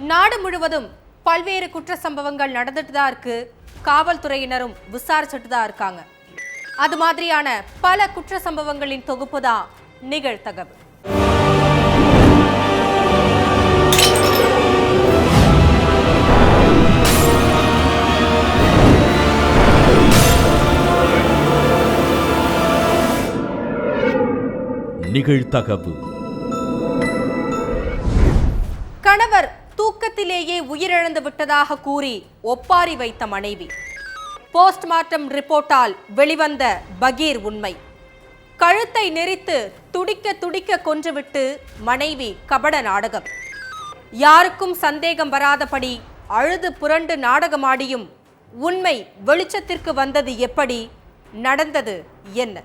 நாடு முழுவதும் பல்வேறு குற்ற சம்பவங்கள் நடந்துட்டு தான் இருக்கு. காவல்துறையினரும் விசாரிச்சுட்டு தான் இருக்காங்க. அது மாதிரியான பல குற்ற சம்பவங்களின் தொகுப்பு தான் நிகழ்தகவு. நிகழ்தகவு. கணவர் தூக்கத்திலேயே உயிரிழந்து விட்டதாக கூறி ஒப்பாரி வைத்த மனைவி. போஸ்ட்மார்ட்டம் ரிப்போர்ட்டால் வெளிவந்த பகீர் உண்மை. கழுத்தை நெரித்து துடிக்க துடிக்க கொன்றுவிட்டு மனைவி கபட நாடகம். யாருக்கும் சந்தேகம் வராதபடி அழுது புரண்டு நாடகமாடியும் உண்மை வெளிச்சத்திற்கு வந்தது எப்படி? நடந்தது என்ன?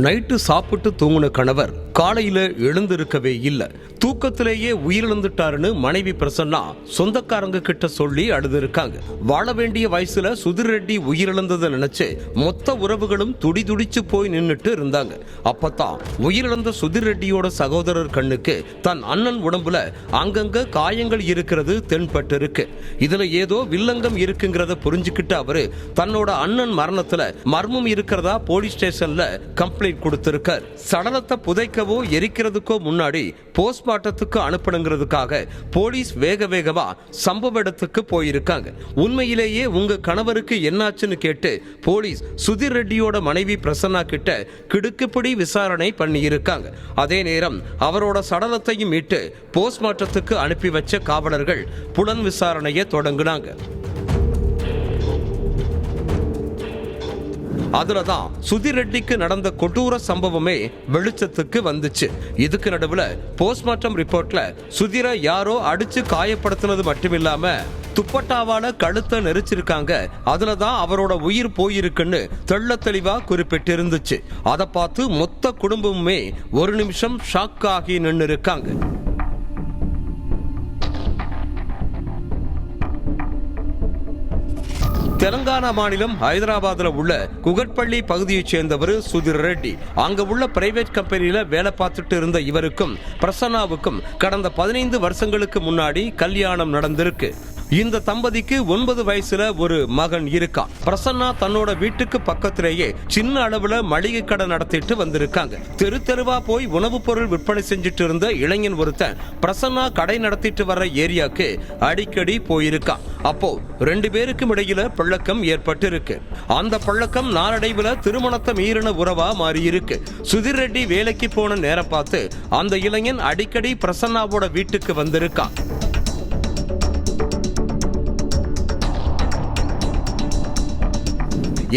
நைட்டு சாப்பிட்டு தூங்குன கணவர் காலையில எழுந்திருக்கவே இல்லை. தூக்கத்திலேயே உயிரிழந்துட்டாருன்னு மனைவி பிரசன்னா சொந்தக்காரங்க கிட்ட சொல்லி அழுதுருக்காங்க. வாழ வேண்டிய வயசுல சுதிர் ரெட்டி உயிரிழந்ததை நினைச்சு மொத்த உறவுகளும் துடிதுடிச்சு போய் நின்னுட்டு இருந்தாங்க. அப்பதான் உயிரிழந்த சுதிர் ரெட்டியோட சகோதரர் கண்ணுக்கு தன் அண்ணன் உடம்புல அங்கங்க காயங்கள் இருக்கிறது தென்பட்டு இருக்கு. இதுல ஏதோ வில்லங்கம் இருக்குங்கிறத புரிஞ்சுக்கிட்டு அவரு தன்னோட அண்ணன் மரணத்துல மர்மம் இருக்கிறதா போலீஸ் ஸ்டேஷன்ல கம்ப்ளைண்ட் கொடுத்திருக்கார். சடலத்தை புதைக்கவோ எரிக்கிறதுக்கோ முன்னாடி போஸ்ட்மார்ட்டத்துக்கு அனுப்பணுங்கிறதுக்காக போலீஸ் வேகமா சம்பவ இடத்துக்கு போயிருக்காங்க. உண்மையிலேயே உங்க கணவருக்கு என்னாச்சுன்னு கேட்டு போலீஸ் சுதிர் ரெட்டியோட மனைவி பிரசன்னா கிட்ட கிடுக்குப்பிடி விசாரணை பண்ணி இருக்காங்க. அதே நேரம் அவரோட சடலத்தையும் மீட்டு போஸ்ட்மார்ட்டத்துக்கு அனுப்பி வச்ச காவலர்கள் புலன் விசாரணையை தொடங்கினாங்க. அதுலதான் சுதிர் ரெட்டிக்கு நடந்த கொடூர சம்பவமே வெளிச்சத்துக்கு வந்துச்சு. இதுக்கு நடுவுல போஸ்ட்மார்ட்டம் ரிப்போர்ட்ல சுதிரை யாரோ அடிச்சு காயப்படுத்தினது மட்டுமில்லாம துப்பட்டாவால கழுத்தை நெரிச்சிருக்காங்க. அதுலதான் அவரோட உயிர் போயிருக்குன்னு தெள்ள தெளிவா குறிப்பிட்டு இருந்துச்சு. அதை பார்த்து மொத்த குடும்பமுமே ஒரு நிமிஷம் ஷாக் ஆகி நின்று இருக்காங்க. தெலங்கானா மாநிலம் ஹைதராபாத்ல உள்ள குகட்பள்ளி பகுதியைச் சேர்ந்தவர் சுதிர் ரெட்டி. அங்க உள்ள பிரைவேட் கம்பெனியில வேலை பார்த்துட்டு இருந்த இவருக்கும் பிரசன்னாவுக்கும் கடந்த 15 வருஷங்களுக்கு முன்னாடி கல்யாணம் நடந்திருக்கு. இந்த தம்பதிக்கு 9 வயசுல ஒரு மகன் இருக்கான். பிரசன்னா தன்னோட வீட்டுக்கு பக்கத்திலேயே சின்ன அளவுல மளிகை கடை நடத்திட்டு வந்திருக்காங்க. தெரு தெருவா போய் உணவுப் பொருள் விற்பனை செஞ்சுட்டு இருந்த இளைஞன் ஒருத்தன் பிரசன்னா கடை நடத்திட்டு வர்ற ஏரியாக்கு அடிக்கடி போயிருக்கான். அப்போ 2 பேருக்கும் இடையில பழக்கம் ஏற்பட்டு இருக்கு. அந்த பழக்கம் நாளடைவுல திருமணத்தை மீறின உறவா மாறி இருக்கு. சுதிர் ரெட்டி வேலைக்கு போன நேரம் பார்த்து அந்த இளைஞன் அடிக்கடி பிரசன்னாவோட வீட்டுக்கு வந்திருக்கான்.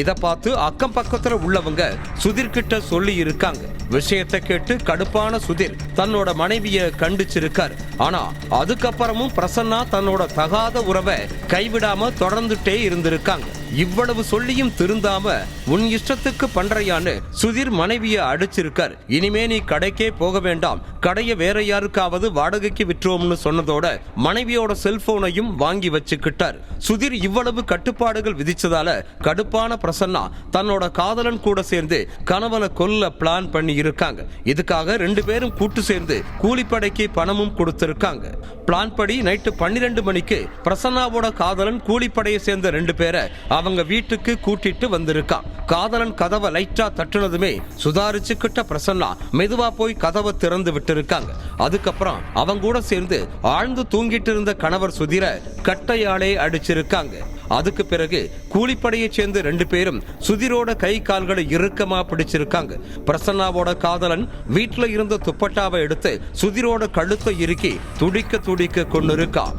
இத பார்த்து அக்கம் பக்கத்துல உள்ளவங்க சுதிர் கிட்ட சொல்லி இருக்காங்க. விஷயத்தை கேட்டு கடுப்பான சுதிர் தன்னோட மனைவிய கண்டிச்சிருக்கார். ஆனா அதுக்கப்புறமும் பிரசன்னா தன்னோட தகாத உறவை கைவிடாம தொடர்ந்துட்டே இருந்திருக்காங்க. இவ்வளவு சொல்லியும் திருந்தாம உன் இஷ்டத்துக்கு பண்றையான்னு சுதிர் மனைவிய அடிச்சிருக்கார். இனிமே நீ கடைக்கே போக வேண்டாம், கடைய வேற யாருக்காவது வாடகைக்கு விட்டுருவோம்னு சொன்னதோட மனைவியோட செல்போனையும் வாங்கி வச்சுக்கிட்டார். சுதிர் இவ்வளவு கட்டுப்பாடுகள் விதிச்சதால கடுப்பான பிரசன்னா தன்னோட காதலன் கூட சேர்ந்து கணவனை கொல்ல பிளான் பண்ணி இருக்காங்க. இதுக்காக 2 பேரும் கூட்டு சேர்ந்து கூலிப்படைக்கு பணமும் கொடுத்திருக்காங்க. பிளான் படி நைட்டு 12 மணிக்கு பிரசன்னாவோட காதலன் கூலிப்படையை சேர்ந்த 2 பேரை அவங்க வீட்டுக்கு கூட்டிட்டு வந்திருக்கான். காதலன் கதவை லைட்டா தட்டுனதுமே சுதாரிச்சுக்கிட்ட பிரசன்னா மெதுவா போய் கதவை திறந்து விட்டு இருக்காங்க. அதுக்கப்புறம் அவங்க கூட சேர்ந்து ஆழ்ந்து தூங்கிட்டு இருந்த கணவர் சுதிரை கட்டையாலே அடிச்சிருக்காங்க. அதுக்கு பிறகு கூலிப்படையை சேர்ந்து 2 பேரும் சுதிரோட கை கால்களை இறுக்கமா பிடிச்சிருக்காங்க. பிரசன்னாவோட காதலன் வீட்டுல இருந்த துப்பட்டாவை எடுத்து சுதிரோட கழுத்தை இறுக்கி துடிக்க துடிக்க கொண்டிருக்கான்.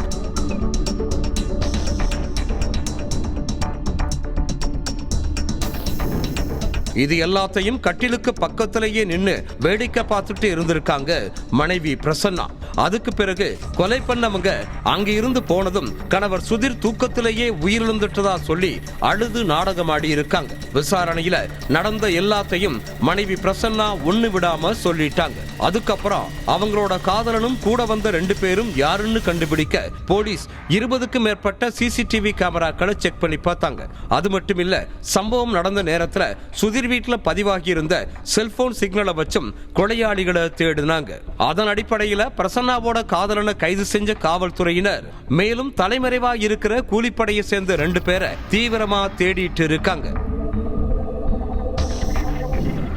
இது எல்லாத்தையும் கட்டிலுக்கு பக்கத்திலேயே நின்னு வேடிக்கை பார்த்துட்டு இருந்திருக்காங்க மனைவி பிரசன்னா. அதுக்கு பிறகு கொலை பண்ணவங்க அங்க இருந்து போனதும் கணவர் சுதிர் தூக்கத்திலேயே உயிரிழந்துட்டதா சொல்லி அழுது நாடகமாடி இருக்காங்க. விசாரணையில நடந்த எல்லாத்தையும் மனைவி பிரசன்னா ஒண்ணு விடாம சொல்லிட்டாங்க. அதுக்கப்புறம் அவங்களோட காதலனும் கூட வந்த 2 பேரும் யாருன்னு கண்டுபிடிக்க போலீஸ் 20க்கும் மேற்பட்ட சிசிடிவி கேமராக்களை செக் பண்ணி பார்த்தாங்க. அது மட்டும் இல்ல, சம்பவம் நடந்த நேரத்துல சுதிர் வீட்டுல பதிவாகி இருந்த செல்போன் சிக்னலை வச்சும் கொலையாளிகளை தேடினாங்க. அதன் அடிப்படையில பிரசன்னாவோட காதலனை கைது செஞ்ச காவல்துறையினர் மேலும் தலைமறைவா இருக்கிற கூலிப்படையை சேர்ந்த 2 பேரை தீவிரமா தேடிட்டு இருக்காங்க.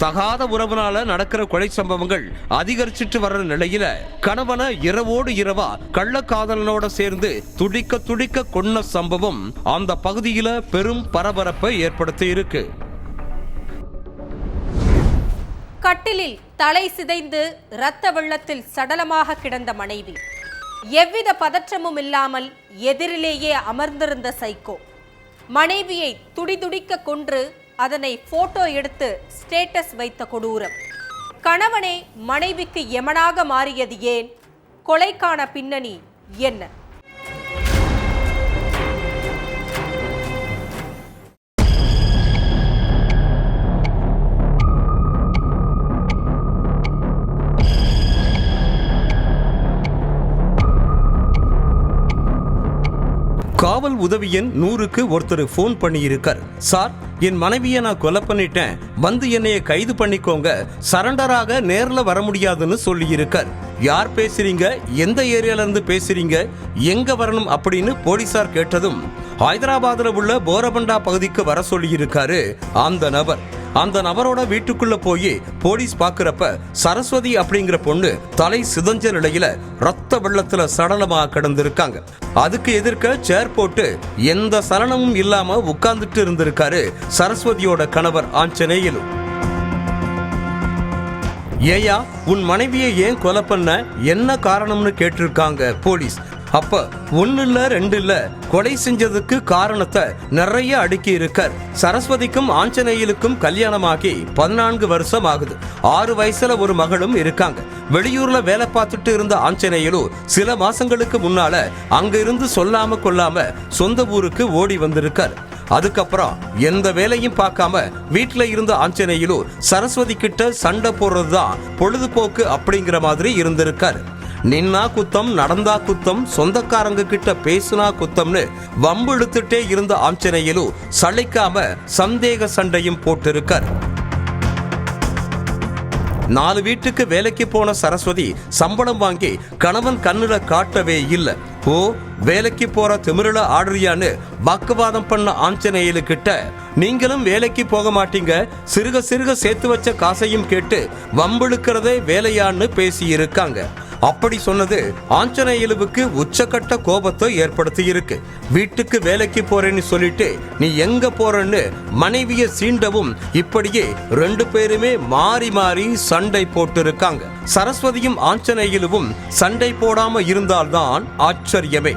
தகாத உறவுனால நடக்கிற கொலை சம்பவங்கள் அதிகரிச்சிட்டு வர்ற நிலையில கணவனை இரவோடு இரவா கள்ளக்காதலனோட சேர்ந்து துடிக்க துடிக்க கொன்ன சம்பவம் அந்த பகுதியில பெரும் பரபரப்பை ஏற்படுத்தி இருக்கு. கட்டிலில் தலை சிதைந்து இரத்த வெள்ளத்தில் சடலமாக கிடந்த மனைவி, எவ்வித பதற்றமும் இல்லாமல் எதிரிலேயே அமர்ந்திருந்த சைக்கோ மனைவியை துடிதுடிக்க கொன்று அதனை போட்டோ எடுத்து ஸ்டேட்டஸ் வைத்த கொடூரம். கணவனே மனைவிக்கு யமனாக மாறியது ஏன்? கொலைக்கான பின்னணி என்ன? காவல் உதவி எண் 100க்கு ஒருத்தர் போன் பண்ணி இருக்கார். சார், என் மனைவியை நான் கொலை பண்ணிட்டேன், வந்து என்னைய கைது பண்ணிக்கோங்க, சரண்டராக நேர்ல வர முடியாதுன்னு சொல்லி இருக்கார். யார் பேசுறீங்க, எந்த ஏரியால இருந்து பேசுறீங்க, எங்க வரணும் அப்படின்னு போலீசார் கேட்டதும் ஹைதராபாத்ல உள்ள போரபண்டா பகுதிக்கு வர சொல்லி இருக்காரு அந்த நபர். அந்த நபரோட வீட்டுக்குள்ள போய் போலீஸ் பாக்குறப்ப சரஸ்வதி அப்படிங்கிற பொண்ணு தலை சிதஞ்ச நிலையில ரத்த வெள்ளத்துல சடலமா கிடந்திருக்காங்க. அதுக்கு எதிர்க்க சேர் போட்டு எந்த சலனமும் இல்லாம உட்கார்ந்துட்டு இருந்திருக்காரு சரஸ்வதியோட கணவர் ஆஞ்சநேயலு. ஏயா, உன் மனைவியை ஏன் கொலை பண்ண, என்ன காரணம்னு கேட்டிருக்காங்க போலீஸ். அப்ப 1 இல்ல 2 இல்ல, கொலை செஞ்சதுக்கு காரணத்தை நிறைய அடுக்கி இருக்கார். சரஸ்வதிக்கும் ஆஞ்சநேயலுக்கும் கல்யாணமாகி 14 வருஷம் ஆகுது. 6 வயசுல ஒரு மகளும் இருக்காங்க. வெளியூர்ல வேலை பார்த்துட்டு இருந்த ஆஞ்சநேயலு சில மாசங்களுக்கு முன்னால அங்க இருந்து சொல்லாம கொள்ளாம சொந்த ஊருக்கு ஓடி வந்திருக்கார். அதுக்கப்புறம் எந்த வேலையும் பார்க்காம வீட்டுல இருந்த ஆஞ்சநேயலு சரஸ்வதி கிட்ட சண்டை போடுறதுதான் பொழுதுபோக்கு அப்படிங்கிற மாதிரி இருந்திருக்காரு. நின்னா குத்தம், நடந்தா குத்தம், சொந்தக்காரங்க கிட்ட பேசுனா குத்தம்னு வம்பு இழுத்துட்டே இருந்த ஆஞ்சநேயலு சளைக்காம சந்தேக சண்டையும் போட்டிருக்கார். 4 வீட்டுக்கு வேலைக்கு போன சரஸ்வதி சம்பளம் வாங்கி கணவன் கண்ணுல காட்டவே இல்லை. ஓ, வேலைக்கு போற திமிருல ஆடுறியான்னு வாக்குவாதம் பண்ண ஆஞ்சநேயலு கிட்ட நீங்களும் வேலைக்கு போக மாட்டீங்க, சிறுக சிறுக சேர்த்து வச்ச காசையும் கேட்டு வம்பிழுக்கிறதே வேலையான்னு பேசி இருக்காங்க. அப்படி சொன்னது ஆஞ்சநேயலுவுக்கு உச்சக்கட்ட கோபத்தை ஏற்படுத்தி இருக்கு. வீட்டுக்கு வேலைக்கு போறேன்னு சொல்லிட்டு நீ எங்க போறன்னு மனைவிய சீண்டவும் இப்படியே 2 பேருமே மாறி மாறி சண்டை போட்டு இருக்காங்க. சரஸ்வதியும் ஆஞ்சநேயலுவும் சண்டை போடாம இருந்தால்தான் ஆச்சரியமே.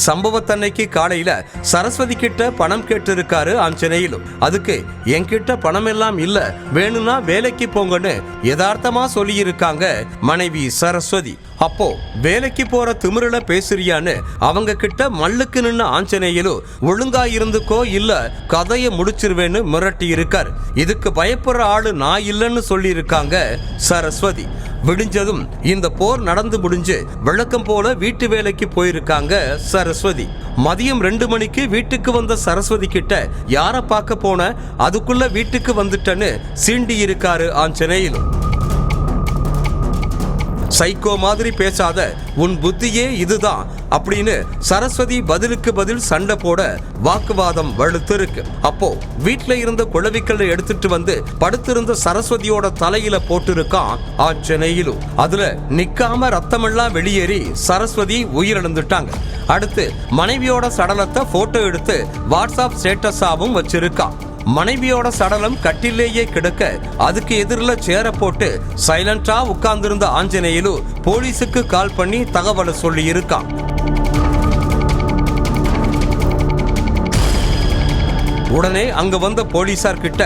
சம்பவத்தன்னைக்கு காலையில சரஸ்வதி கிட்ட பணம் கேட்டு இருக்காரு ஆஞ்சநேயலு. அதுக்கு என்கிட்ட பணம் எல்லாம் இல்ல, வேணும்னா வேலைக்கு போங்கன்னு யதார்த்தமா சொல்லி இருக்காங்க மனைவி சரஸ்வதி. அப்போ வேலைக்கு போற திமிருல பேசுறியான்னு அவங்க கிட்ட மல்லுக்கு நின்ன ஆஞ்சநேயலு ஒழுங்கா இருந்துக்கோ இல்ல கதையை முடிச்சிருவேன்னு மிரட்டி இருக்கார். இதுக்கு பயப்படுற ஆளு நான் இல்லைன்னு சொல்லி இருக்காங்க சரஸ்வதி. விடிஞ்சதும் இந்த போர் நடந்து முடிஞ்சு விளக்கம் போல வீட்டு வேலைக்கு போயிருக்காங்க சரஸ்வதி. மதியம் 2 மணிக்கு வீட்டுக்கு வந்த சரஸ்வதி கிட்ட யார பார்க்க போன, அதுக்குள்ள வீட்டுக்கு வந்துட்டன்னு சீண்டி இருக்காரு ஆஞ்சநேயலு. சைக்கோ மாதிரி பேசாத, உன் புத்தியே இதுதான் அப்படின்னு சரஸ்வதி பதிலுக்கு பதில் சண்டை போட வாக்குவாதம் வலுத்திருக்கு. அப்போ வீட்டுல இருந்த குளவிக்கல்லை எடுத்துட்டு வந்து படுத்திருந்த சரஸ்வதியோட தலையில போட்டிருக்கான் ஆஞ்சநேயலு. அதுல நிக்காம ரத்தமெல்லாம் வெளியேறி சரஸ்வதி உயிரிழந்துட்டாங்க. அடுத்து மனைவியோட சடலத்தை போட்டோ எடுத்து வாட்ஸ்அப் ஸ்டேட்டஸாவும் வச்சிருக்கான். மனைவியோட சடலம் கட்டிலேயே கிடக்க அதுக்கு எதிரில சேர போட்டு சைலண்டா உட்கார்ந்திருந்த ஆஞ்சநேயலு போலீஸுக்கு கால் பண்ணி தகவலை சொல்லி இருக்கான். உடனே அங்க வந்த போலீசார் கிட்ட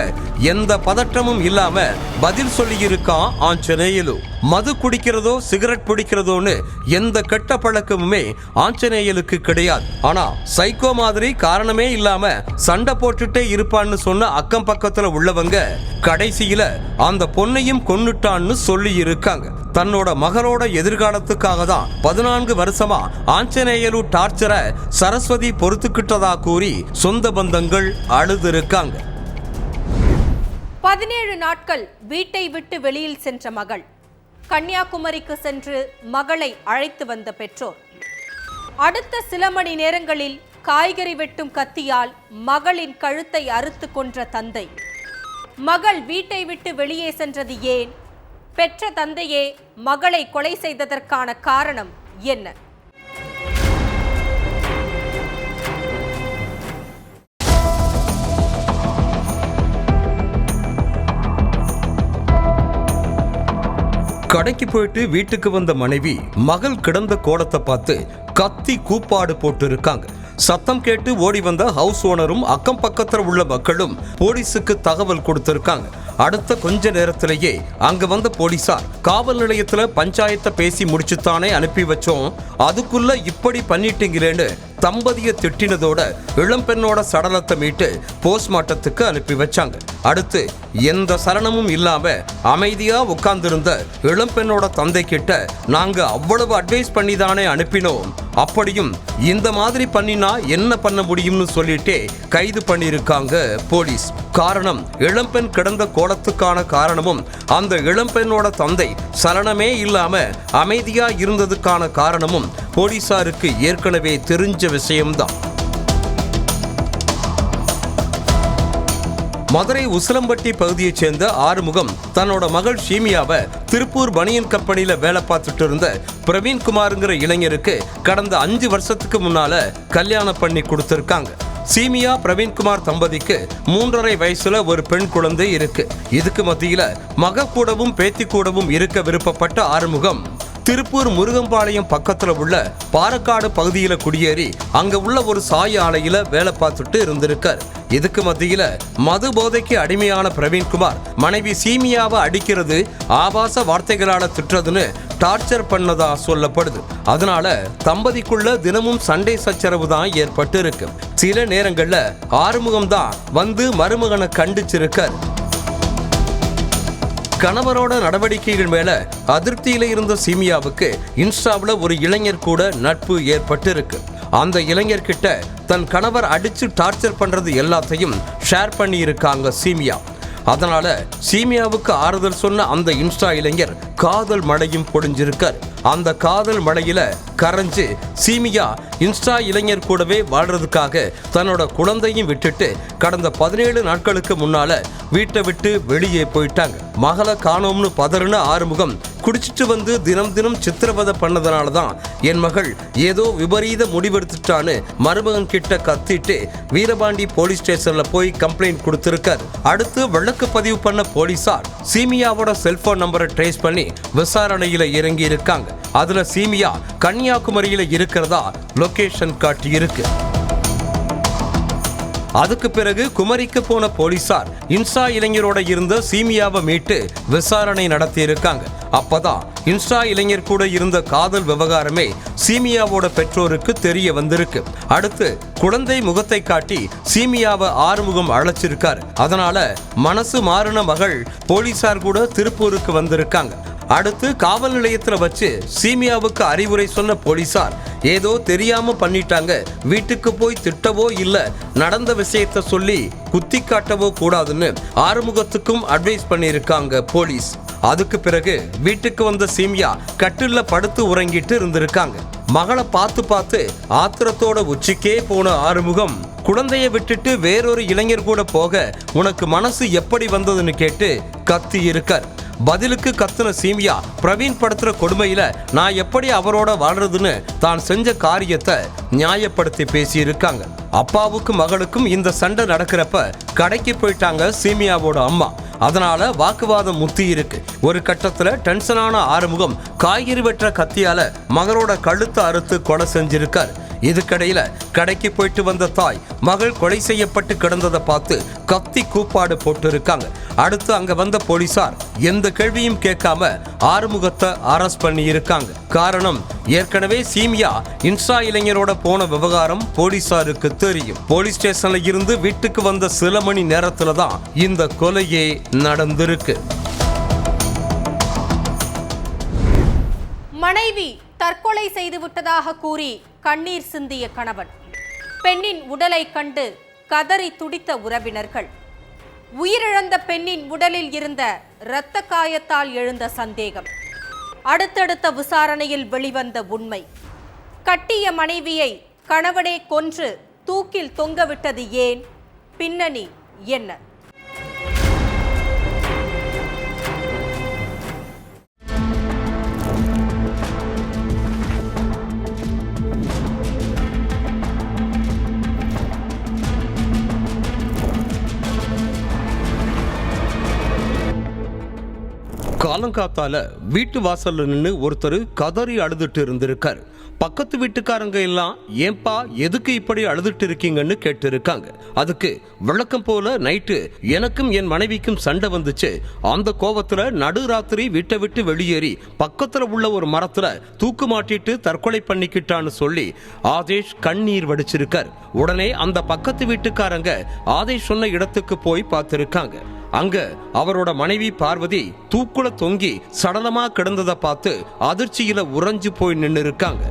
எந்த பதற்றமும் இல்லாம பதில் சொல்லி இருக்கான் ஆஞ்சநேயலு. மது குடிக்கிறதோ சிகரெட் பிடிக்கிறதோன்னு எந்த கெட்ட பழக்கமுமே ஆஞ்சநேயலுக்கு கிடையாது. ஆனா சைக்கோ மாதிரி காரணமே இல்லாம சண்டை போட்டுட்டே இருப்பான்னு சொன்ன அக்கம் பக்கத்துல உள்ளவங்க கடைசியில அந்த பொண்ணையும் கொன்னுட்டான்னு சொல்லி இருக்காங்க. தன்னோட மகளோட எதிர்காலத்துக்காக தான் 14 வருஷமா ஆஞ்சநேயலு டார்ச்சரை சரஸ்வதி பொறுத்துக்கிட்டதா கூறி சொந்த பந்தங்கள் அழுது இருக்காங்க. 17 நாட்கள் வீட்டை விட்டு வெளியில் சென்ற மகள், கன்னியாகுமரிக்கு சென்று மகளை அழைத்து வந்த பெற்றோர், அடுத்த சில மணி நேரங்களில் காய்கறி வெட்டும் கத்தியால் மகளின் கழுத்தை அறுத்து கொன்ற தந்தை. மகள் வீட்டை விட்டு வெளியே சென்றது ஏன்? பெற்ற தந்தையே மகளை கொலை செய்ததற்கான காரணம் என்ன? கடைக்கு போயிட்டு வீட்டுக்கு வந்த மனைவி மகள் கிடந்த கோலத்தை பார்த்து கத்தி கூப்பாடு போட்டு இருக்காங்க. சத்தம் கேட்டு ஓடி வந்த ஹவுஸ் ஓனரும் அக்கம் பக்கத்தில் உள்ள மக்களும் போலீஸுக்கு தகவல் கொடுத்திருக்காங்க. அடுத்த கொஞ்ச நேரத்திலேயே அங்க வந்த போலீசார் காவல் நிலையத்துல பஞ்சாயத்தை பேசி முடிச்சுத்தானே அனுப்பி வச்சோம், அதுக்குள்ள இப்படி பண்ணிட்டீங்களேன்னு தம்பதியை திட்டினதோட இளம்பெண்ணோட சடலத்தை மீட்டு போஸ்ட்மார்ட்டத்துக்கு அனுப்பி வச்சாங்க. அடுத்து எந்த சலனமும் இல்லாம அமைதியா உட்கார்ந்திருந்த இளம்பெண்ணோட தந்தை கிட்ட நாங்க அவ்வளவு அட்வைஸ் பண்ணி தானே அனுப்பினோம், அப்படியும் இந்த மாதிரி பண்ணினா என்ன பண்ண முடியும்னு சொல்லிட்டே கைது பண்ணியிருக்காங்க போலீஸ். காரணம், இளம்பெண் கிடந்த கோலத்துக்கான காரணமும் அந்த இளம்பெண்ணோட தந்தை சலனமே இல்லாம அமைதியா இருந்ததுக்கான காரணமும் போலீசாருக்கு ஏற்கனவே தெரிஞ்ச விஷயம்தான். மதுரை உசிலம்பட்டி பகுதியைச் சேர்ந்த ஆறுமுகம் தன்னோட மகள் ஷீமியாவை திருப்பூர் பனியன் கம்பெனியில வேலை பார்த்துட்டு இருந்த பிரவீன்குமார்ங்கிற இளைஞருக்கு கடந்த 5 வருஷத்துக்கு முன்னால கல்யாணம் பண்ணி கொடுத்திருக்காங்க. சீமியா பிரவீன்குமார் தம்பதிக்கு 3.5 வயசுல ஒரு பெண் குழந்தை இருக்கு. இதுக்கு மத்தியில மக கூடவும் பேத்தி கூடவும் இருக்க விருப்பப்பட்ட ஆறுமுகம் திருப்பூர் முருகம்பாளையம் பக்கத்துல உள்ள பாரக்காடு பகுதியில குடியேறி அங்க உள்ள ஒரு சாய ஆலையில வேலை பார்த்துட்டு இருந்திருக்கார். இதுக்கு மத்தியில மது போதைக்கு அடிமையான பிரவீன்குமார் மனைவி சீமியாவை அடிக்கிறது, ஆபாச வார்த்தைகளால திட்டுறதுன்னு டார்ச்சர் பண்ணதா சொல்லப்படுது. அதனால தம்பதிக்குள்ள தினமும் சண்டை சச்சரவு தான் ஏற்பட்டு இருக்கு. சில நேரங்கள்ல ஆறுமுகம் தான் வந்து மருமகனை கண்டிச்சிருக்கார். கணவரோட நடவடிக்கைகள் மேல அதிருப்தியில இருந்த சீமியாவுக்கு இன்ஸ்டாவில் ஒரு இளைஞர் கூட நட்பு ஏற்பட்டு இருக்கு. அந்த இளைஞர்கிட்ட தன் கணவர் அடிச்சு டார்ச்சர் பண்றது எல்லாத்தையும் ஷேர் பண்ணி இருக்காங்க சீமியா. அதனால சீமியாவுக்கு ஆறுதல் சொன்ன அந்த இன்ஸ்டா இளைஞர் காதல் மழையும் பொழிஞ்சிருக்கார். அந்த காதல் மழையில கரைஞ்சு சீமியா இன்ஸ்டா இளைஞர் கூடவே வாழ்றதுக்காக தன்னோட குழந்தையும் விட்டுட்டு கடந்த 17 நாட்களுக்கு முன்னால வீட்டை விட்டு வெளியே போயிட்டாங்க. மகளை காணோம்னு பதறுன ஆறுமுகம் குடிச்சிட்டு வந்து தினம் தினம் சித்திரவதை பண்ணதுனால தான் என் மகள் ஏதோ விபரீத முடிவெடுத்துட்டான்னு மருமகன் கிட்ட கத்திட்டு வீரபாண்டி போலீஸ் ஸ்டேஷன்ல போய் கம்ப்ளைண்ட் கொடுத்திருக்காரு. அடுத்து வழக்கு பதிவு பண்ண போலீசார் சீமியாவோட செல்போன் நம்பரை ட்ரேஸ் பண்ணி விசாரணையில இறங்கி இருக்காங்க. அதுல சீமியா கன்னியாகுமரியில இருக்கிறதா லொகேஷன் காட்டி இருக்கு. அதுக்கு பிறகு குமரிக்கு போன போலீசார் இன்ஸ்டா இளைஞரோட இருந்த சீமியாவை மீட்டு விசாரணை நடத்தி இருக்காங்க. அப்பதான் இன்ஸ்டா இளைஞர் கூட இருந்த காதல் விவகாரமே சீமியாவோட பெற்றோருக்கு தெரிய வந்திருக்கு. அடுத்து குழந்தை முகத்தை காட்டி சீமியாவை ஆறுமுகம் அழைச்சிருக்காரு. அதனால மனசு மாறின மகள் போலீசார் கூட திருப்பூருக்கு வந்திருக்காங்க. அடுத்து காவல் நிலையத்துல வச்சு சீமியாவுக்கு அறிவுரை சொன்ன போலீசார் ஏதோ தெரியாம பண்ணிட்டாங்க, வீட்டுக்கு போய் திட்டவோ இல்ல நடந்த விஷயத்த சொல்லி குத்தி காட்டவோ கூடாதுன்னு ஆறுமுகத்துக்கும் அட்வைஸ் பண்ணியிருக்காங்க போலீஸ். அதுக்கு பிறகு வீட்டுக்கு வந்த சீமியா கட்டில்ல படுத்து உறங்கிட்டு இருந்திருக்காங்க. மகளை பார்த்து ஆத்திரத்தோட உச்சிக்கே போன ஆறுமுகம் குழந்தைய விட்டுட்டு வேறொரு இளைஞர் கூட போக உனக்கு மனசு எப்படி வந்ததுன்னு கேட்டு கத்தி இருக்கார். பதிலுக்கு கத்துன சீமியா பிரவீன் படுத்துற கொடுமையில நான் எப்படி அவரோட வாழ்றதுன்னு தான் செஞ்ச காரியத்தை நியாயப்படுத்தி பேசி இருக்காங்க. அப்பாவுக்கும் மகளுக்கும் இந்த சண்டை நடக்கிறப்ப கடைக்கு போயிட்டாங்க சீமியாவோட அம்மா. அதனால வாக்குவாதம் முத்தி இருக்கு. ஒரு கட்டத்துல டென்ஷனான ஆறுமுகம் காய்கறி வெட்டுற கத்தியால மகளோட கழுத்தை அறுத்து கொலை செஞ்சிருக்கார். இதுக்கடையில கடைக்கு போயிட்டு வந்த தாய் மகள் கொலை செய்யப்பட்டு கிடந்ததை பார்த்து கத்தி கூப்பாடு போட்டு இருக்காங்க. அடுத்து அங்க வந்த போலீசார் எந்த கேள்வியும் கேட்காம ஆறுமுகத்தை அரெஸ்ட் பண்ணி இருக்காங்க. காரணம், ஏற்கனவே சீமியா இன்ஸ்டா இளைஞரோட போன விவகாரம் போலீசாருக்கு தெரியும். போலீஸ் ஸ்டேஷன்ல இருந்து வீட்டுக்கு வந்த சில மணி நேரத்துல தான் இந்த கொலையே நடந்திருக்கு. மனைவி தற்கொலை செய்து விட்டதாக கூறி கண்ணீர் சிந்திய கணவன், பெண்ணின் உடலை கண்டு கதறி துடித்த உறவினர்கள், உயிரிழந்த பெண்ணின் உடலில் இருந்த இரத்த காயத்தால் எழுந்த சந்தேகம், அடுத்தடுத்த விசாரணையில் வெளிவந்த உண்மை, கட்டிய மனைவியை கணவனே கொன்று தூக்கில் தொங்கவிட்டது ஏன், பின்னணி என்ன? காலங்காத்தால வீட்டு வாசல்ல நின்று ஒருத்தர் கதறி அழுதுட்டு இருந்திருக்காரு. பக்கத்து வீட்டுக்காரங்க எல்லாம் ஏன்பா எதுக்கு இப்படி அழுதுட்டு இருக்கீங்கன்னு கேட்டு இருக்காங்க. அதுக்கு விளக்கம் போல நைட்டு எனக்கும் என் மனைவிக்கும் சண்டை வந்துச்சு. அந்த கோவத்துல நடுராத்திரி வீட்டை விட்டு வெளியேறி பக்கத்துல உள்ள ஒரு மரத்துல தூக்கு மாட்டிட்டு தற்கொலை பண்ணிக்கிட்டான்னு சொல்லி ஆதேஷ் கண்ணீர் வடிச்சிருக்கார். உடனே அந்த பக்கத்து வீட்டுக்காரங்க ஆதேஷ் சொன்ன இடத்துக்கு போய் பார்த்திருக்காங்க. அங்க அவரோட மனைவி பார்வதி தூக்குல தொங்கி சடலமா கிடந்ததை பார்த்து அதிர்ச்சியில உறைஞ்சு போய் நின்று இருக்காங்க.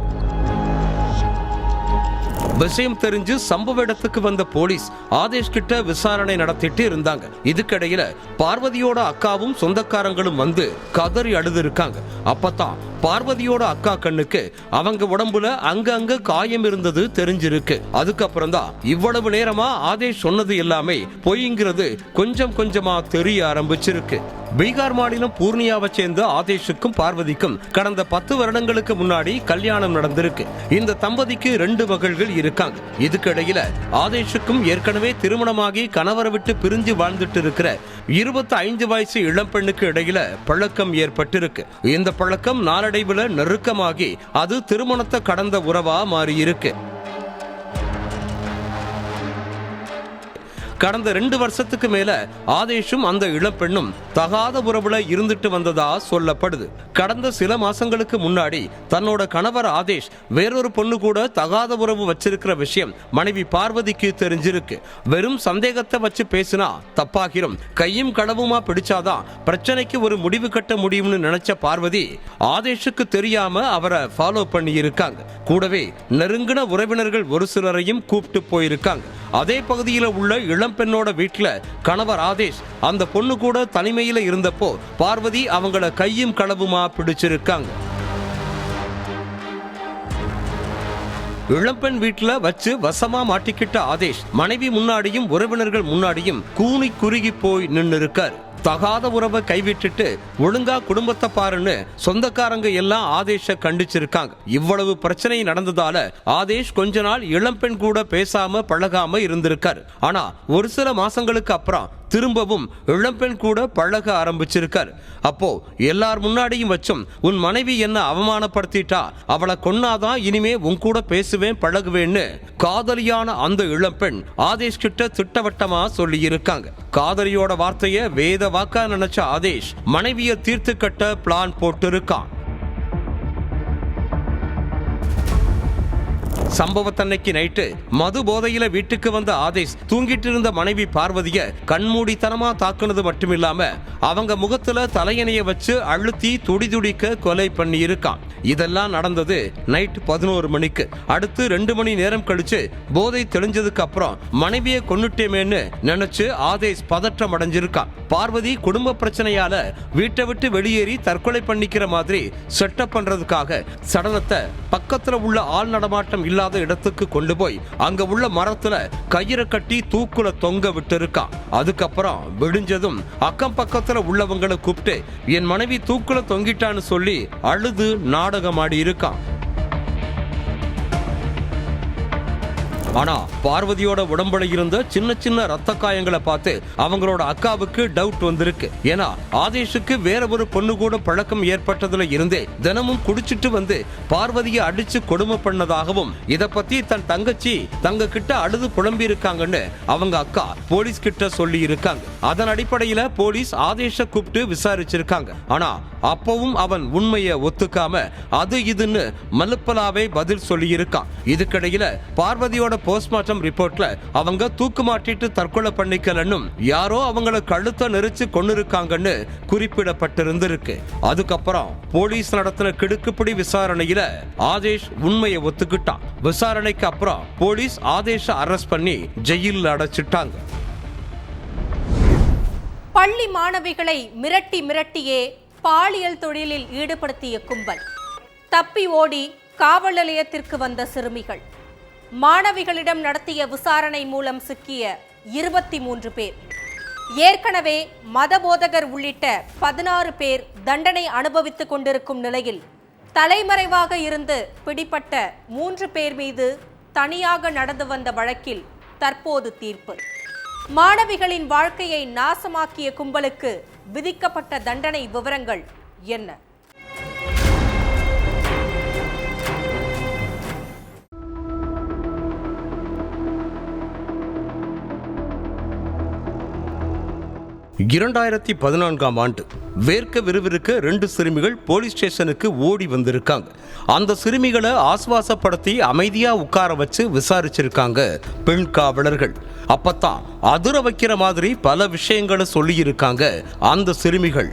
விஷயம் தெரிஞ்சு சம்பவ இடத்துக்கு வந்த போலீஸ் ஆதேஷ் கிட்ட விசாரணை நடத்திட்டு இருந்தாங்க. இதுக்கிடையில பார்வதியோட அக்காவும் சொந்தக்காரங்களும் வந்து கதறி அழுது இருக்காங்க. அப்பதான் பார்வதியோட அக்கா கண்ணுக்கு அவங்க உடம்புல அங்கங்க காயம் இருந்தது தெரிஞ்சிருக்கு. அதுக்கப்புறம் தான் இவ்வளவு நேரமா ஆதேஷ் சொன்னது எல்லாமே பொய்ங்கிறது கொஞ்சம் கொஞ்சமா தெரிய ஆரம்பிச்சிருக்கு. பீகார் மாநிலம் பூர்ணியாவை சேர்ந்த ஆதேஷுக்கும் பார்வதிக்கும் கடந்த 10 வருடங்களுக்கு முன்னாடி கல்யாணம் நடந்திருக்கு. இந்த தம்பதிக்கு 2 மகள்கள் இருக்காங்க. இதுக்கிடையில ஆதேஷுக்கும் ஏற்கனவே திருமணமாகி கணவரை விட்டு பிரிஞ்சு வாழ்ந்துட்டு இருக்கிற 25 வயசு இளம் பெண்ணுக்கு இடையில பழக்கம் ஏற்பட்டிருக்கு. இந்த பழக்கம் நாளடைவுல நெருக்கமாகி அது திருமணத்தை கடந்த உறவா மாறி இருக்கு. கடந்த 2 வருஷத்துக்கு மேல ஆதேஷும் அந்த இளப்பெண்ணும் தகாத உறவுல இருந்துட்டு வந்ததா சொல்லப்படுது. கடந்த சில மாசங்களுக்கு முன்னாடி தன்னோட கணவர் ஆதேஷ் வேறொரு பொண்ணு கூட தகாத உறவு வச்சிருக்கிற விஷயம் மனைவி பார்வதிக்கு தெரிஞ்சிருக்கு. வெறும் சந்தேகத்தை வச்சு பேசினா தப்பாகிரும், கையும் களவுமா பிடிச்சாதான் பிரச்சனைக்கு ஒரு முடிவு கட்ட முடியும்னு நினைச்ச பார்வதி ஆதேஷுக்கு தெரியாம அவரை ஃபாலோ பண்ணி இருக்காங்க. கூடவே நெருங்கின உறவினர்கள் ஒரு சிலரையும் கூப்பிட்டு போயிருக்காங்க. அதே பகுதியில் உள்ள இளம்பெண்ணோட வீட்டுல கணவர் ஆதேஷ் அந்த பொண்ணு கூட தனிமையில இருந்தப்போ பார்வதி அவங்கள கையும் களவுமா பிடிச்சிருக்காங்க. இளம்பெண் வீட்டுல வச்சு வசமா மாட்டிக்கிட்ட ஆதேஷ் மனைவி முன்னாடியும் உறவினர்கள் முன்னாடியும் கூனி குறுகி போய் நின்று இருக்காரு. தகாத உறவை கைவிட்டுட்டு ஒழுங்கா குடும்பத்தை பாருன்னு சொந்தக்காரங்க எல்லாம் ஆதேஷ கண்டிச்சிருக்காங்க. இவ்வளவு பிரச்சனை நடந்ததால ஆதேஷ் கொஞ்ச நாள் இளம்பெண் கூட பேசாம பழகாம இருந்திருக்காரு. ஆனா ஒரு சில மாசங்களுக்கு அப்புறம் திரும்பவும் இளம்பெண் கூட பழக ஆரம்பிச்சிருக்காரு. அப்போ எல்லார் முன்னாடியும் வச்சும் உன் மனைவி என்ன அவமானப்படுத்திட்டா, அவளை கொன்னாதான் இனிமே உன் கூட பேசுவேன் பழகுவேன்னு காதலியான அந்த இளம்பெண் ஆதேஷ் கிட்ட திட்டவட்டமா சொல்லி இருக்காங்க. காதலியோட வார்த்தைய வேத வாக்கா நினைச்ச ஆதேஷ் மனைவிய தீர்த்து கட்ட பிளான் போட்டு இருக்கான். சம்பவத்தன்னைக்கு நைட்டு மது போதையில வீட்டுக்கு வந்த ஆதேஷ் தூங்கிட்டு இருந்த மனைவி பார்வதிய கண்மூடித்தனமா தாக்குனது மட்டுமில்லாம அவங்க முகத்துல தலையணைய வச்சு அழுத்தி துடிதுடிக்க கொலை பண்ணி இருக்கான். இதெல்லாம் நடந்தது நைட் 11 மணிக்கு. அடுத்து 2 மணி நேரம் கழிச்சு போதை தெளிஞ்சதுக்கு அப்புறம் மனைவியை கொன்னுட்டேமேன்னு நினைச்சு ஆதேஷ் பதற்றம் அடைஞ்சிருக்கான். பார்வதி குடும்ப பிரச்சனையால வீட்டை விட்டு வெளியேறி தற்கொலை பண்ணிக்கிற மாதிரி செட்டப் பண்றதுக்காக சடலத்தை பக்கத்துல உள்ள ஆள் நடமாட்டம் இல்லாத இடத்துக்கு கொண்டு போய் அங்க உள்ள மரத்துல கயிறை கட்டி தூக்குல தொங்க விட்டு இருக்கான். அதுக்கப்புறம் விடிஞ்சதும் அக்கம் பக்கத்துல உள்ளவங்களை கூப்பிட்டு என் மனைவி தூக்குல தொங்கிட்டான்னு சொல்லி அழுது நாடகமாடி இருக்கான். ஆனா பார்வதியோட உடம்புல இருந்த சின்ன சின்ன ரத்த காயங்களை பார்த்து அவங்களோட அக்காவுக்கு டவுட் வந்திருக்கு. ஏன்னா ஆதேஷுக்கு வேற ஒரு பொண்ணு கூட பழக்கம் ஏற்பட்டதுல இருந்தே தினமும் குடிச்சிட்டு வந்து பார்வதியை அடிச்சு கொடுமை பண்ணதாகவும் இத பத்தி தன் தங்கச்சி தங்க கிட்ட அழுது புலம்பி இருக்காங்கன்னு அவங்க அக்கா போலீஸ் கிட்ட சொல்லி இருக்காங்க. அதன் அடிப்படையில போலீஸ் ஆதேஷ கூப்பிட்டு விசாரிச்சிருக்காங்க. ஆனா அப்பவும் அவன் உண்மையை ஒத்துக்காம அது இதுன்னு மலுப்பலாவே பதில் சொல்லி இருக்கான். இதுக்கிடையில பார்வதியோட போஸ்ட்மார்ட்டம் ரிப்போர்ட்ல அவங்க தூக்கு மாட்டிட்டு தற்கொலை பண்ணிக்கலன்னு யாரோ அவங்கள கழுத்தை நெரிச்சு கொண்டு இருக்காங்கன்னு குறிப்பிடப்பட்டிருந்திருக்கு. அதுக்கப்புறம் போலீஸ் நடத்தின கிடுக்குப்பிடி விசாரணையில ஆதேஷ் உண்மையை ஒத்துக்கிட்டான். விசாரணைக்கு அப்புறம் போலீஸ் ஆதேஷ அரெஸ்ட் பண்ணி ஜெயிலில் அடைச்சிட்டாங்க. பள்ளி மாணவிகளை மிரட்டியே பாலியல் தொழிலில் ஈடுபடுத்திய கும்பல், தப்பி ஓடி காவல் நிலையத்திற்கு வந்த சிறுமிகள், மாணவிகளிடம் நடத்திய விசாரணை மூலம் சிக்கிய 23 பேர், ஏற்கனவே மதபோதகர் உள்ளிட்ட 16 பேர் தண்டனை அனுபவித்துக் கொண்டிருக்கும் நிலையில் தலைமறைவாக இருந்து பிடிப்பட்ட 3 பேர் மீது தனியாக நடந்து வந்த வழக்கில் தற்போது தீர்ப்பு. மாணவிகளின் வாழ்க்கையை நாசமாக்கிய கும்பலுக்கு விதிக்கப்பட்ட தண்டனை விவரங்கள் என்ன? இரண்டாயிரத்தி 14ஆம் ஆண்டு வேர்க்க விறுவிறுக்க 2 சிறுமிகள் போலீஸ் ஸ்டேஷனுக்கு ஓடி வந்திருக்காங்க. அந்த சிறுமிகளை ஆசுவாசப்படுத்தி அமைதியா உட்கார வச்சு விசாரிச்சிருக்காங்க பெண் காவலர்கள். அப்பத்தான் அதிர வைக்கிற மாதிரி பல விஷயங்களை சொல்லி இருக்காங்க அந்த சிறுமிகள்.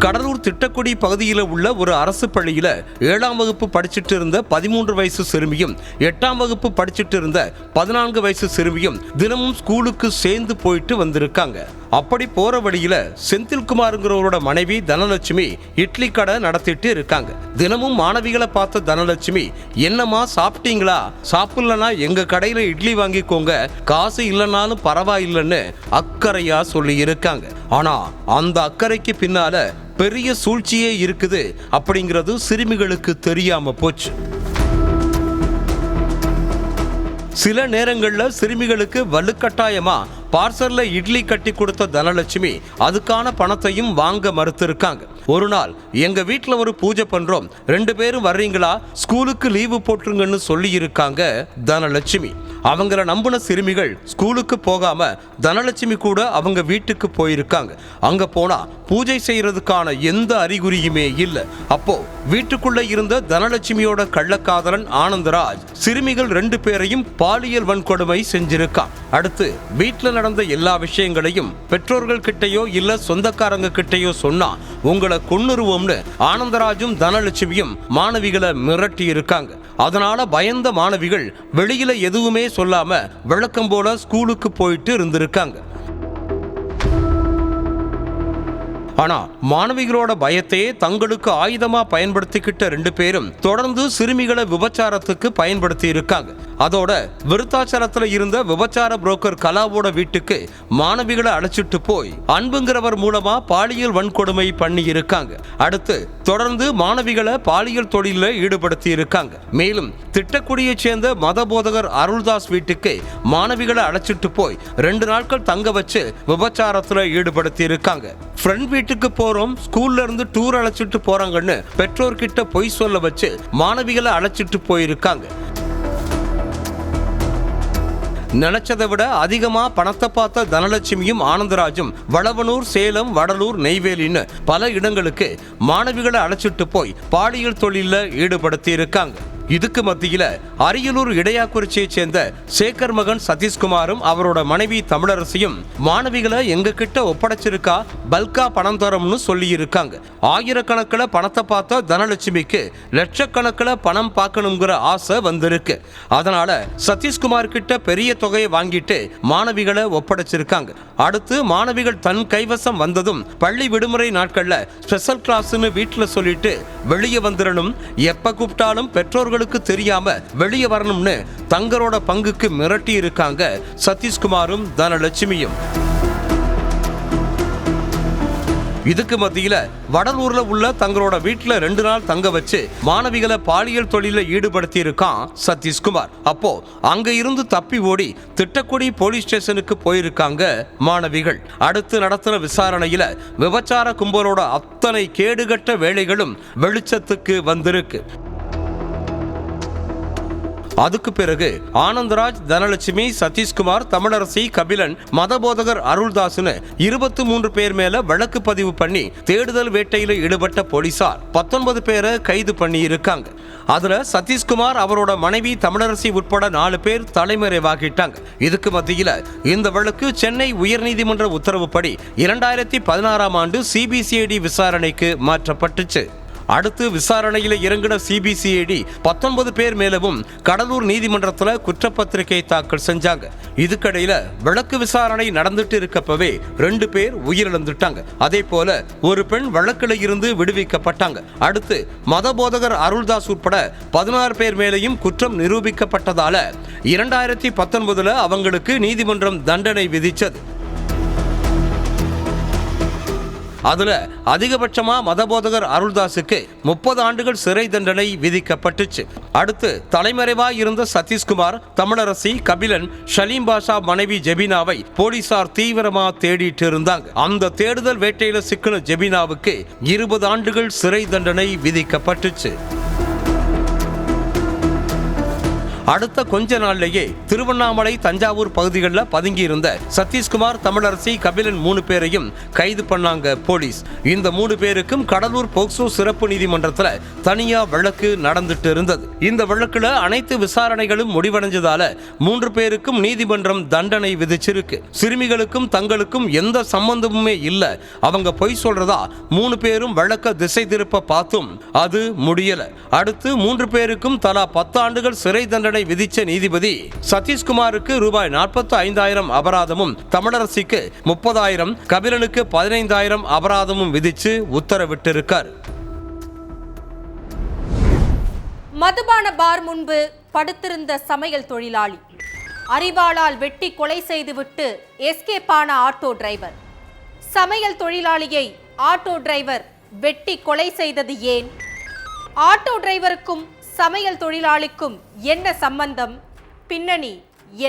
கடலூர் திட்டக்குடி பகுதியில் உள்ள ஒரு அரசு பள்ளியில 7ஆம் வகுப்பு படிச்சுட்டு இருந்த 13 வயசு சிறுமியும் 8ஆம் வகுப்பு படிச்சுட்டு இருந்த 14 வயசு சிறுமியும் தினமும் ஸ்கூலுக்கு சேர்ந்து போயிட்டு வந்திருக்காங்க. அப்படி போற வழியில செந்தில்குமார்ங்கிறவரோட மனைவி தனலட்சுமி இட்லி கடை நடத்திட்டு இருக்காங்க. தினமும் மாணவிகளை பார்த்த தனலட்சுமி, என்னம்மா சாப்பிட்டீங்களா? சாப்பிடலன்னா எங்க கடையில இட்லி வாங்கிக்கோங்க, காசு இல்லைனாலும் பரவாயில்லைன்னு அக்கறையா சொல்லி இருக்காங்க. ஆனா அந்த அக்கறைக்கு பின்னால பெரிய சூழ்ச்சியே இருக்குது அப்படிங்கிறது சிறுமிகளுக்கு தெரியாம போச்சு. சில நேரங்கள்ல சிறுமிகளுக்கு வலுக்கட்டாயமா பார்சல்ல இட்லி கட்டி கொடுத்த தனலட்சுமி அதுக்கான பணத்தையும் வாங்க மறுத்திருக்காங்க. ஒரு நாள் எங்க வீட்டுல ஒரு பூஜை பண்றோம், 2 பேரும் வர்றீங்களா, ஸ்கூலுக்கு லீவு போட்டுருங்கன்னு சொல்லி இருக்காங்க தனலட்சுமி. அவங்கள நம்பின சிறுமிகள் ஸ்கூலுக்கு போகாம தனலட்சுமி கூட அவங்க வீட்டுக்கு போயிருக்காங்க. அங்க போனா பூஜை செய்யறதுக்கான எந்த அறிகுறியுமே இல்ல. அப்போ வீட்டுக்குள்ள இருந்த தனலட்சுமியோட கள்ளக்காதலன் ஆனந்தராஜ் சிறுமிகள் 2 பேரையும் பாலியல் வன்கொடுமை செஞ்சிருக்கான். அடுத்து வீட்டுல நடந்த எல்லா விஷயங்களையும் பெற்றோர்கள் கிட்டையோ இல்ல சொந்தக்காரங்க கிட்டையோ சொன்னா உங்களை கொன்னுருவோம்னு ஆனந்தராஜும் தனலட்சுமியும் மாணவிகளை மிரட்டி இருக்காங்க. அதனால பயந்த மாணவிகள் வெளியில எதுவுமே சொல்லாம வழக்கம் போல ஸ்கூலுக்கு போயிட்டு இருந்திருக்காங்க. ஆனா மாணவிகளோட பயத்தையே தங்களுக்கு ஆயுதமா பயன்படுத்திக்கிட்ட 2 பேரும் தொடர்ந்து சிறுமிகளை விபச்சாரத்துக்கு பயன்படுத்தி இருக்காங்க. அதோட விருத்தாச்சலத்துல இருந்த விபச்சார புரோக்கர் கலாவோட வீட்டுக்கு மாணவிகளை அழைச்சிட்டு போய் அன்புங்கிறவர் மூலமா பாலியல் வன்கொடுமை பண்ணி இருக்காங்க. அடுத்து தொடர்ந்து மாணவிகளை பாலியல் தொழில ஈடுபடுத்தி இருக்காங்க. மேலும் திட்டக்குடியை சேர்ந்த மதபோதகர் அருள்தாஸ் வீட்டுக்கு மாணவிகளை அழைச்சிட்டு போய் 2 நாட்கள் தங்க வச்சு விபச்சாரத்துல ஈடுபடுத்தி இருக்காங்க. ஃப்ரெண்ட் வீட்டுக்கு போறோம், ஸ்கூல்ல இருந்து டூர் அழைச்சிட்டு போறாங்கன்னு பெற்றோர்கிட்ட பொய் சொல்ல வச்சு மாணவிகளை அழைச்சிட்டு போயிருக்காங்க. நினைச்சதை விட அதிகமா பணத்தை பார்த்த தனலட்சுமியும் ஆனந்தராஜும் வளவனூர், சேலம், வடலூர், நெய்வேலின்னு பல இடங்களுக்கு மாணவிகளை அழைச்சிட்டு போய் பாலியல் தொழில ஈடுபடுத்தி இருக்காங்க. இதுக்கு மத்தியில அரியலூர் இடையாக்குறிச்சியை சேர்ந்த சேகர் மகன் சதீஷ்குமாரும் அவரோட மனைவி தமிழரசியும் மாணவிகளை எங்க கிட்ட ஒப்படைச்சிருக்கா, பல்கா பணம் தரோம்னு சொல்லி இருக்காங்க. ஆயிரக்கணக்கில் பணத்தை பார்த்த தனலட்சுமிக்கு லட்சக்கணக்கில் பணம் பார்க்கணுங்கிற ஆசை வந்திருக்கு. அதனால சதீஷ்குமார் கிட்ட பெரிய தொகையை வாங்கிட்டு மாணவிகளை ஒப்படைச்சிருக்காங்க. அடுத்து மாணவிகள் தன் கைவசம் வந்ததும் பள்ளி விடுமுறை நாட்கள்ல ஸ்பெஷல் கிளாஸ்னு வீட்டுல சொல்லிட்டு வெளியே வந்துடணும், எப்ப கூப்பிட்டாலும் பெற்றோர்களுக்கு தெரியாம வெளியே வரணும்னு தங்களோட பங்குக்கு மிரட்டி இருக்காங்க சதீஷ்குமாரும் தனலட்சுமியும். இதுக்கு மத்தியில வடலூர்ல உள்ள தங்களோட வீட்டுல 2 நாள் தங்க வச்சு மாணவிகளை பாலியல் தொழில ஈடுபடுத்தி இருக்கான் சதீஷ்குமார். அப்போ அங்க இருந்து தப்பி ஓடி திட்டக்குடி போலீஸ் ஸ்டேஷனுக்கு போயிருக்காங்க மாணவிகள். அடுத்து நடத்தின விசாரணையில விபச்சார கும்பலோட அத்தனை கேடுகட்ட வேலைகளும் வெளிச்சத்துக்கு வந்திருக்கு. அதுக்கு பிறகு ஆனந்தராஜ், தனலட்சுமி, சதீஷ்குமார், தமிழரசி, கபிலன், மதபோதகர் அருள்தாஸ்னு 23 பேர் மேல வழக்கு பதிவு பண்ணி தேடுதல் வேட்டையில ஈடுபட்ட போலீசார் 19 பேரை கைது பண்ணி இருக்காங்க. அதுல சதீஷ்குமார், அவரோட மனைவி தமிழரசி உட்பட 4 பேர் தலைமறைவாகிட்டாங்க. இதுக்கு மத்தியில இந்த வழக்கு சென்னை உயர்நீதிமன்ற உத்தரவுப்படி 2016ஆம் ஆண்டு சிபிசிஐடி விசாரணைக்கு மாற்றப்பட்டுச்சு. அடுத்து விசாரணையில இறங்கின சிபிசிஐடி 19 பேர் மேலவும் கடலூர் நீதிமன்றத்துல குற்றப்பத்திரிகை தாக்கல் செஞ்சாங்க. இதுக்கடையில வழக்கு விசாரணை நடந்துட்டு இருக்கப்பவே 2 பேர் உயிரிழந்துட்டாங்க. அதே போல ஒரு பெண் வழக்குல இருந்து விடுவிக்கப்பட்டாங்க. அடுத்து மதபோதகர் அருள்தாஸ் உட்பட 16 பேர் மேலையும் குற்றம் நிரூபிக்கப்பட்டதால 2019 அவங்களுக்கு நீதிமன்றம் தண்டனை விதிச்சது. அதுல அதிகபட்சமா மதபோதகர் அருள்தாஸுக்கு 30 ஆண்டுகள் சிறை தண்டனை விதிக்கப்பட்டுச்சு. அடுத்து தலைமறைவாய் இருந்த சதீஷ்குமார், தமிழரசி, கபிலன், ஷலீம் பாஷா மனைவி ஜெபினாவை போலீசார் தீவிரமா தேடிட்டு இருந்தாங்க. அந்த தேடுதல் வேட்டையில சிக்கின ஜெபினாவுக்கு 20 ஆண்டுகள் சிறை தண்டனை விதிக்கப்பட்டுச்சு. அடுத்த கொஞ்ச நாள்லயே திருவண்ணாமலை, தஞ்சாவூர் பகுதிகளில் பதுங்கி இருந்த சதீஷ்குமார், தமிழரசி, கபிலன் 3 பேரையும் கைது பண்ணாங்க போலீஸ். இந்த 3 பேருக்கும் கடலூர் போக்சோ சிறப்பு நீதிமன்றத்துல தனியா வழக்கு நடந்துட்டு இருந்தது. இந்த வழக்குல அனைத்து விசாரணைகளும் முடிவடைஞ்சதால 3 பேருக்கும் நீதிமன்றம் தண்டனை விதிச்சிருக்கு. சிறுமிகளுக்கும் தங்களுக்கும் எந்த சம்பந்தமுமே இல்ல, அவங்க பொய் சொல்றதா 3 பேரும் வழக்க திசை திருப்ப பார்த்தும் அது முடியல. அடுத்து 3 பேருக்கும் தலா 10 ஆண்டுகள் சிறை தண்டனை விதிச்ச நீதிபதி சதீஷ்குமாருக்கு ரூபாய் 45,000 அபராதமும், தமிழரசிக்கு 30,000, கபிலனுக்கு 15,000 அபராதமும் விதிச்சு உத்தரவிட்டிருக்கார். மதுபான பார் முன்பு படுத்திருந்த சமையல் தொழிலாளி அரிவாளால் வெட்டி கொலை செய்துவிட்டு எஸ்கேப் ஆன ஆட்டோ டிரைவர். சமையல் தொழிலாளியை ஆட்டோ டிரைவர் வெட்டி கொலை செய்தது ஏன்? ஆட்டோ டிரைவருக்கும் சமையல் தொழிலாளிக்கும் என்ன சம்பந்தம்? பின்னணி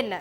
என்ன?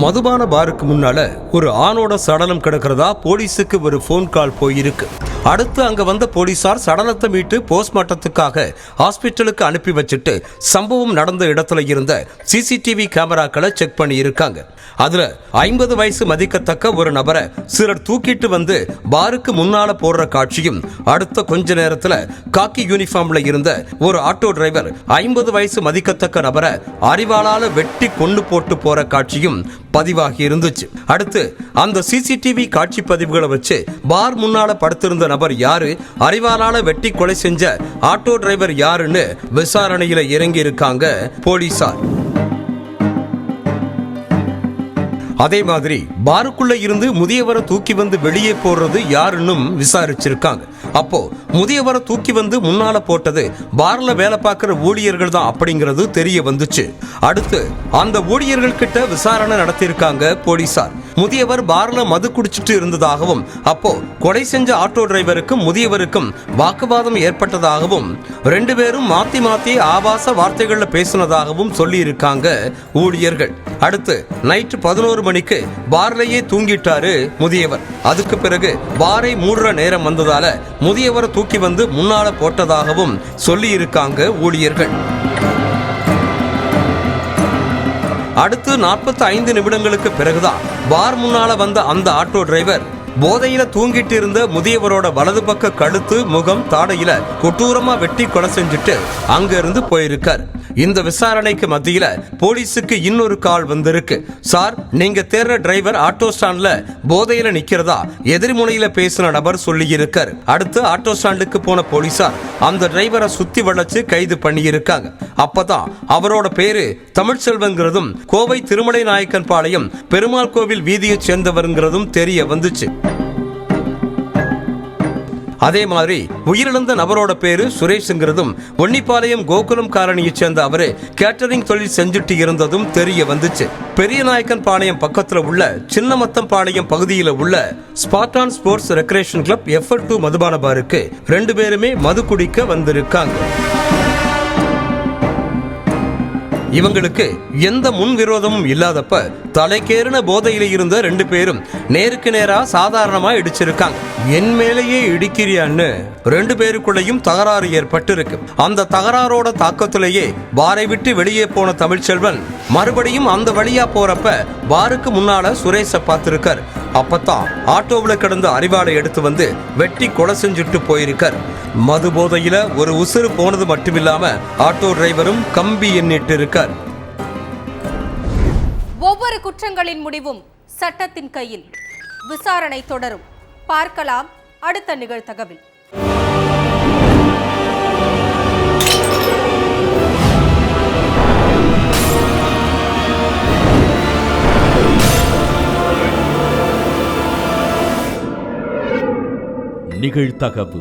மதுபான பாருக்கு முன்னால ஒரு ஆணோட சடலம் கிடக்கிறதா போலீஸுக்கு ஒரு போன் கால் போயிருக்கு. அடுத்து அங்க வந்த போலீசார் சடலத்தை மீட்டு போஸ்ட்மார்ட்டத்துக்காக ஹாஸ்பிட்டலுக்கு அனுப்பி வச்சுட்டு சம்பவம் நடந்த இடத்துல இருந்த சிசிடிவி கேமராக்களை செக் பண்ணி இருக்காங்க. அதுல 50 வயசு மதிக்கத்தக்க ஒரு நபரை சிலர் தூக்கிட்டு வந்து பாருக்கு முன்னால போடுற காட்சியும், அடுத்த கொஞ்ச நேரத்துல காக்கி யூனிஃபார்ம்ல இருந்த ஒரு ஆட்டோ டிரைவர் 50 வயசு மதிக்கத்தக்க நபரை அரிவாளால வெட்டி கொண்டு போட்டு போற காட்சியும் பதிவாகி இருந்துச்சு. அடுத்து அந்த சிசிடிவி காட்சி பதிவுகளை வச்சு பார் முன்னால படுத்திருந்த நபர் யாரு, அரிவாளால வெட்டி கொலை செஞ்ச ஆட்டோ டிரைவர் யாருன்னு விசாரணையில இறங்கி இருக்காங்க போலீசார். அதே மாதிரி பாருக்குள்ள இருந்து முதியவரை தூக்கி வந்து வெளியே போடுறது யாருன்னு விசாரிச்சிருக்காங்க. அப்போ முதியவரை தூக்கி வந்து முன்னால போட்டது பார்ல வேலை பார்க்கிற ஊழியர்கள் தான் அப்படிங்கிறது தெரிய வந்துச்சு. அடுத்து அந்த ஊழியர்கள் கிட்ட விசாரணை நடத்தியிருக்காங்க போலீசார். முதியவர் பார்ல மது குடிச்சிட்டு இருந்ததாகவும், அப்போ கொலை செஞ்ச ஆட்டோ டிரைவருக்கும் முதியவருக்கும் வாக்குவாதம் ஏற்பட்டதாகவும், 2 பேரும் மாத்தி மாத்தி ஆபாச வார்த்தைகள்ல பேசினதாகவும் சொல்லி இருக்காங்க ஊழியர்கள். அடுத்து நைட்டு 11 மணிக்கு பார்லையே தூங்கிட்டாரு முதியவர். அதுக்கு பிறகு பாரை மூடுற நேரம் வந்ததால முதியவரை தூக்கி வந்து முன்னால போட்டதாகவும் சொல்லி இருக்காங்க ஊழியர்கள். அடுத்து 45 நிமிடங்களுக்கு பிறகுதான் பார் முன்னால வந்த அந்த ஆட்டோ டிரைவர் போதையில தூங்கிட்டு இருந்த முதியவரோட வலது பக்க கழுத்து, முகம், தாடையில கொடூரமா வெட்டி கொலை செஞ்சுட்டு அங்க இருந்து போயிருக்கார். இந்த விசாரணைக்கு மத்தியில போலீஸுக்கு இன்னொரு கால் வந்திருக்கு. சார், நீங்க தேர்ற டிரைவர் ஆட்டோ ஸ்டாண்ட்ல போதையில நிக்கிறதா எதிர்முனையில பேசின நபர் சொல்லி இருக்காரு. அடுத்து ஆட்டோ ஸ்டாண்டுக்கு போன போலீசார் அந்த டிரைவரை சுத்தி வளைச்சு கைது பண்ணி இருக்காங்க. அப்பதான் அவரோட பேரு தமிழ்ச்செல்வங்கிறதும் கோவை திருமலை நாயக்கன் பாளையம் பெருமாள் கோவில் வீதியை சேர்ந்தவருங்கிறதும் தெரிய வந்துச்சு. அதே மாதிரி உயிரிழந்த நபரோட பேரு சுரேஷ்ங்கிறதும் ஒன்னிப்பாளையம் கோகுலம் காலனியைச் சேர்ந்த அவரு கேட்டரிங் தொழில் செஞ்சுட்டு இருந்ததும் தெரிய வந்துச்சு. பெரியநாயக்கன் பாளையம் பக்கத்துல உள்ள சின்னமத்தம் பாளையம் பகுதியில் உள்ள Spartan sports regression club F2 மதுபான பாருக்கு 2 பேருமே மது குடிக்க வந்திருக்காங்க. இவங்களுக்கு எந்த முன்விரோதமும் இல்லாதப்ப தலைக்கேறின போதையில இருந்த 2 பேரும் நேருக்கு நேரா சாதாரணமா இடிச்சிருக்காங்க. என் மேலேயே இடிக்கிறியான்னு 2 பேருக்குள்ளேயும் தகராறு ஏற்பட்டு இருக்கு. அந்த தகராறோட தாக்கத்திலேயே பாரை விட்டு வெளியே போன தமிழ்ச்செல்வன் மறுபடியும் அந்த வழியா போறப்ப பாருக்கு முன்னால சுரேஷை பார்த்திருக்கார். அப்பத்தான் ஆட்டோவுல கிடந்த அரிவாளை எடுத்து வந்து வெட்டி கொலை செஞ்சுட்டு போயிருக்கார். மது போதையில ஒரு உசுறு போனது மட்டுமில்லாம ஆட்டோ டிரைவரும் கம்பி எண்ணிட்டு இருக்கார். ஒவ்வொரு குற்றங்களின் முடிவும் சட்டத்தின் கையில். விசாரணை தொடரும். பார்க்கலாம் அடுத்த நிகழ்தகவில். நிகழ்தகவு.